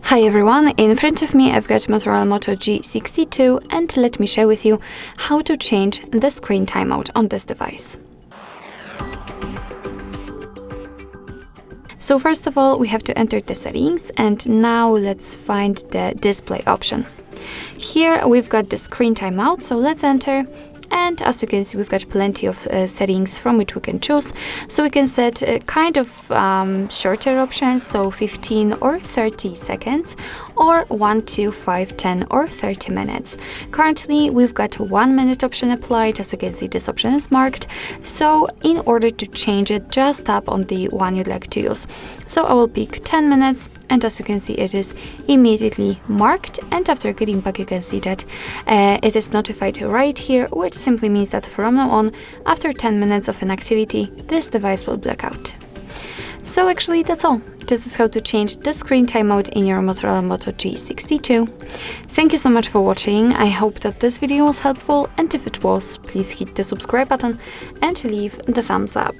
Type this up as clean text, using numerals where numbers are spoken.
Hi everyone, in front of me I've got Motorola Moto G62 and let me share with you how to change the screen timeout on this device. So first of all we have to enter the settings, and now let's find the display option. Here we've got the screen timeout, so let's enter. And as you can see, we've got plenty of settings from which we can choose. So we can set kind of shorter options, so 15 or 30 seconds, or 1, 2, 5, 10 or 30 minutes. Currently, we've got 1 minute option applied. As you can see, this option is marked. So in order to change it, just tap on the one you'd like to use. So I will pick 10 minutes. And as you can see, it is immediately marked, and after getting back you can see that it is notified right here, which simply means that from now on, after 10 minutes of an activity, this device will black out. So actually that's all. This is how to change the screen timeout in your Motorola Moto G62. Thank you so much for watching. I hope that this video was helpful, and if it was, please hit the subscribe button and leave the thumbs up.